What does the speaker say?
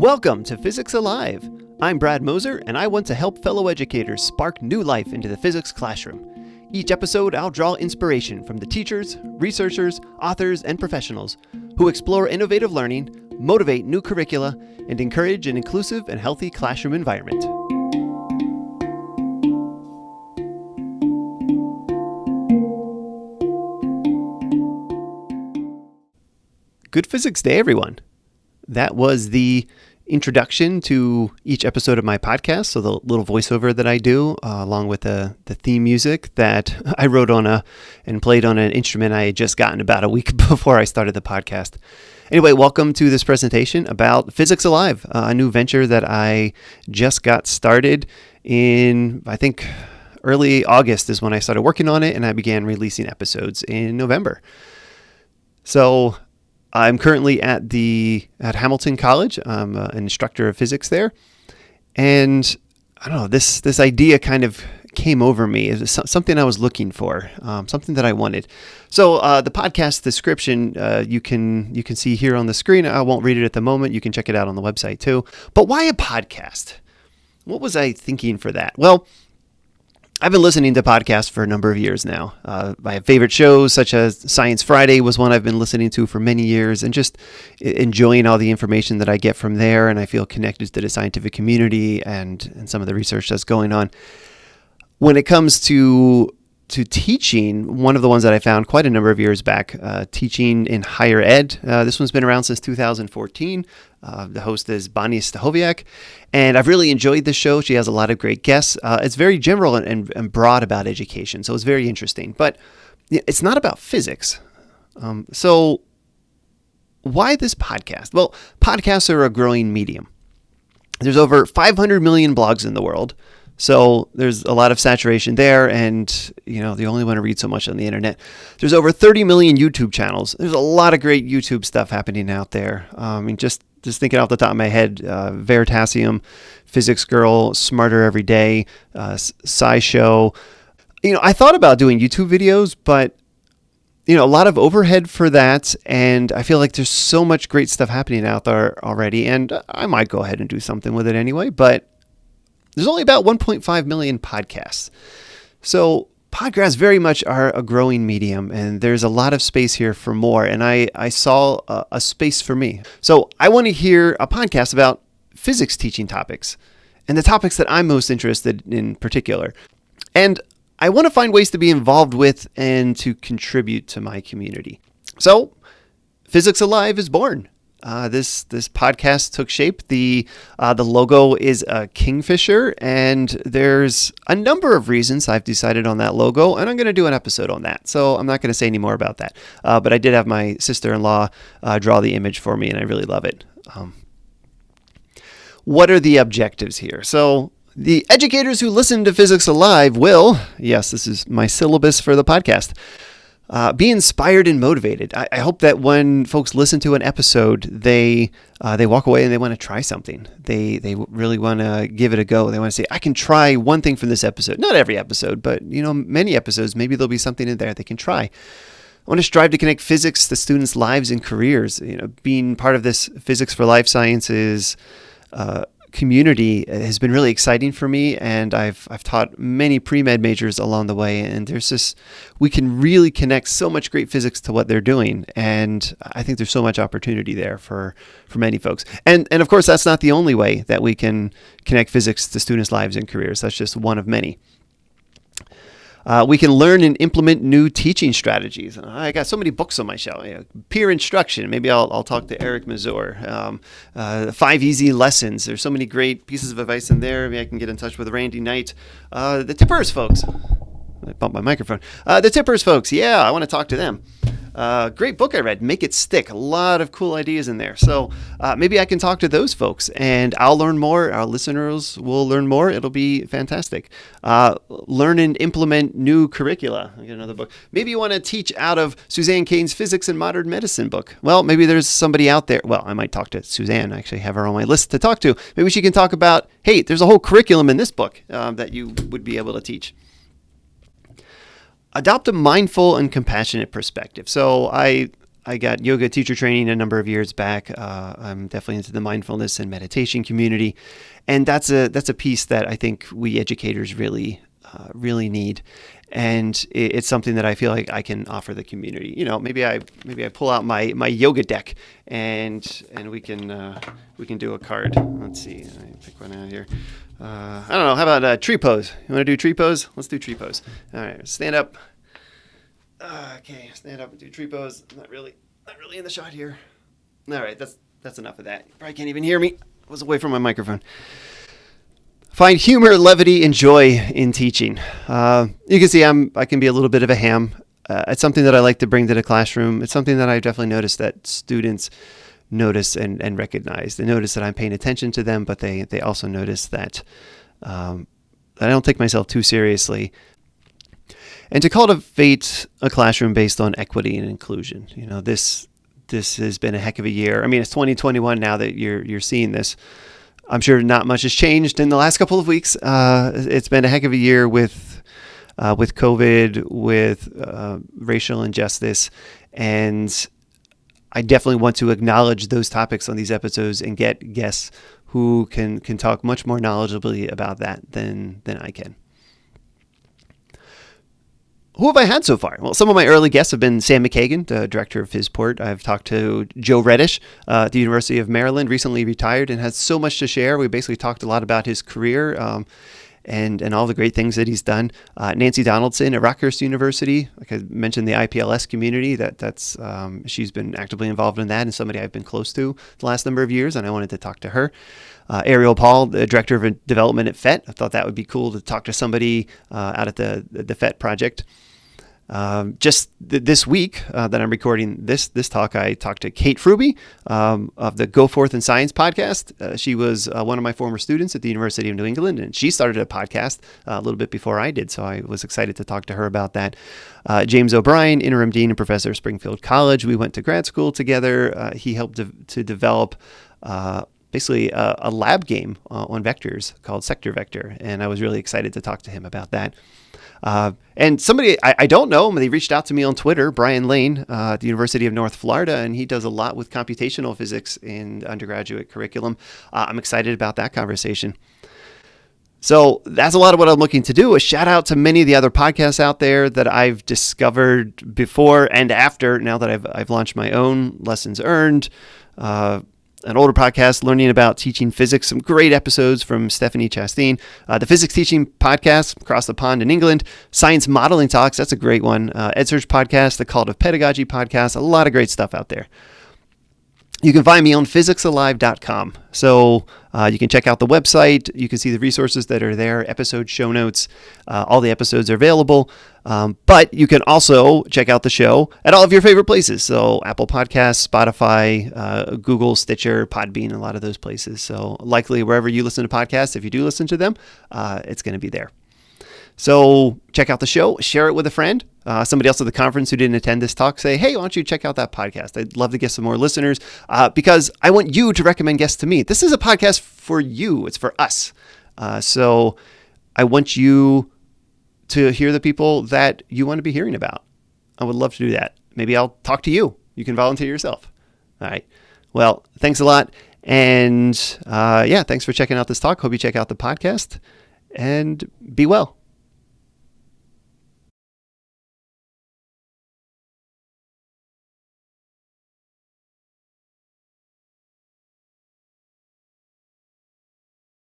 Welcome to Physics Alive. I'm Brad Moser, and I want to help fellow educators spark new life into the physics classroom. Each episode, I'll draw inspiration from the teachers, researchers, authors, and professionals who explore innovative learning, motivate new curricula, and encourage an inclusive and healthy classroom environment. Good Physics Day, everyone. That was the introduction to each episode of my podcast, so the little voiceover that I do, along with the theme music that I wrote on and played on an instrument I had just gotten about a week before I started the podcast. Anyway, welcome to this presentation about Physics Alive, a new venture that I just got started in, I think, early August is when I started working on it, and I began releasing episodes in November. So I'm currently at Hamilton College. I'm an instructor of physics there. And I don't know, this idea kind of came over me. It was something I was looking for, something that I wanted. So the podcast description you can see here on the screen. I won't read it at the moment. You can check it out on the website too. But why a podcast? What was I thinking for that? Well, I've been listening to podcasts for a number of years now. I have favorite shows such as Science Friday was one I've been listening to for many years and just enjoying all the information that I get from there. And I feel connected to the scientific community and some of the research that's going on. When it comes to teaching, one of the ones that I found quite a number of years back, teaching in higher ed. This one's been around since 2014. The host is Bonnie Stachowiak, and I've really enjoyed this show. She has a lot of great guests. It's very general and broad about education, so it's very interesting. But it's not about physics. So why this podcast? Well, podcasts are a growing medium. There's over 500 million blogs in the world. So there's a lot of saturation there, and you only want to read so much on the internet. There's over 30 million YouTube channels. There's a lot of great YouTube stuff happening out there. Just thinking off the top of my head, Veritasium, Physics Girl, Smarter Every Day, SciShow. I thought about doing YouTube videos, but a lot of overhead for that, and I feel like there's so much great stuff happening out there already, and I might go ahead and do something with it anyway, but there's only about 1.5 million podcasts. So podcasts very much are a growing medium, and there's a lot of space here for more. And I saw a space for me. So I want to hear a podcast about physics teaching topics and the topics that I'm most interested in particular. And I want to find ways to be involved with and to contribute to my community. So Physics Alive is born. This podcast took shape. The logo is a kingfisher, and there's a number of reasons I've decided on that logo, and I'm going to do an episode on that. So I'm not going to say any more about that. But I did have my sister-in-law draw the image for me, and I really love it. What are the objectives here? So the educators who listen to Physics Alive will, yes, this is my syllabus for the podcast, be inspired and motivated. I hope that when folks listen to an episode, they walk away and they want to try something. They really want to give it a go. They want to say, I can try one thing from this episode. Not every episode, but many episodes. Maybe there'll be something in there they can try. I want to strive to connect physics to students' lives and careers. Being part of this Physics for Life Sciences community has been really exciting for me, and I've taught many pre-med majors along the way, and we can really connect so much great physics to what they're doing, and I think there's so much opportunity there for many folks. And of course, that's not the only way that we can connect physics to students' lives and careers. That's just one of many. We can learn and implement new teaching strategies. I got so many books on my shelf. Peer instruction. Maybe I'll talk to Eric Mazur. 5 Easy Lessons. There's so many great pieces of advice in there. Maybe I can get in touch with Randy Knight. The Tippers folks. I bumped my microphone. The Tippers folks. Yeah, I want to talk to them. Great book I read, Make It Stick. A lot of cool ideas in there. So maybe I can talk to those folks, and I'll learn more. Our listeners will learn more. It'll be fantastic. Learn and implement new curricula. I got another book. Maybe you want to teach out of Suzanne Cain's Physics and Modern Medicine book. Well, maybe there's somebody out there. Well, I might talk to Suzanne. I actually have her on my list to talk to. Maybe she can talk about, hey, there's a whole curriculum in this book that you would be able to teach. Adopt a mindful and compassionate perspective. So I I got yoga teacher training a number of years back. I'm definitely into the mindfulness and meditation community, and that's a piece that I think we educators really need. And it's something that I feel like I can offer the community. Maybe I pull out my yoga deck and we can do a card. Let's see. I pick one out here. I don't know. How about tree pose? You want to do tree pose? Let's do tree pose. All right. Stand up. Okay. Stand up and do tree pose. Not really in the shot here. All right. That's enough of that. You probably can't even hear me. I was away from my microphone. Find humor, levity, and joy in teaching. You can see I can be a little bit of a ham. It's something that I like to bring to the classroom. It's something that I've definitely noticed that students notice and recognize. They notice that I'm paying attention to them, but they also notice that I don't take myself too seriously. And to cultivate a classroom based on equity and inclusion. This has been a heck of a year. I mean, it's 2021 now that you're seeing this. I'm sure not much has changed in the last couple of weeks. It's been a heck of a year with COVID, with racial injustice, and I definitely want to acknowledge those topics on these episodes and get guests who can talk much more knowledgeably about that than I can. Who have I had so far? Well, some of my early guests have been Sam McKagan, the director of Fisport. I've talked to Joe Reddish at the University of Maryland, recently retired, and has so much to share. We basically talked a lot about his career and all the great things that he's done. Nancy Donaldson at Rockhurst University, like I mentioned, the IPLS community. That's she's been actively involved in that, and somebody I've been close to the last number of years, and I wanted to talk to her. Ariel Paul, the director of development at FET. I thought that would be cool to talk to somebody out at the FET project. Just this week that I'm recording this talk, I talked to Kate Fruby of the Go Forth in Science podcast. She was one of my former students at the University of New England, and she started a podcast a little bit before I did, so I was excited to talk to her about that. James O'Brien, interim dean and professor of Springfield College. We went to grad school together. He helped to develop basically a lab game on vectors called Sector Vector, and I was really excited to talk to him about that. And somebody I don't know, they reached out to me on Twitter, Brian Lane at the University of North Florida, and he does a lot with computational physics in undergraduate curriculum. I'm excited about that conversation. So that's a lot of what I'm looking to do. A shout out to many of the other podcasts out there that I've discovered before and after, now that I've launched my own Lessons Earned, an older podcast, Learning About Teaching Physics. Some great episodes from Stephanie Chastain. The Physics Teaching Podcast, Across the Pond in England. Science Modeling Talks, that's a great one. EdSurge Podcast, the Cult of Pedagogy Podcast. A lot of great stuff out there. You can find me on physicsalive.com. So you can check out the website. You can see the resources that are there, episode show notes. All the episodes are available. But you can also check out the show at all of your favorite places. So Apple Podcasts, Spotify, Google, Stitcher, Podbean, a lot of those places. So likely wherever you listen to podcasts, if you do listen to them, it's going to be there. So check out the show, share it with a friend. Somebody else at the conference who didn't attend this talk, say, hey, why don't you check out that podcast? I'd love to get some more listeners because I want you to recommend guests to me. This is a podcast for you. It's for us. So I want you to hear the people that you want to be hearing about. I would love to do that. Maybe I'll talk to you. You can volunteer yourself. All right. Well, thanks a lot. And thanks for checking out this talk. Hope you check out the podcast and be well.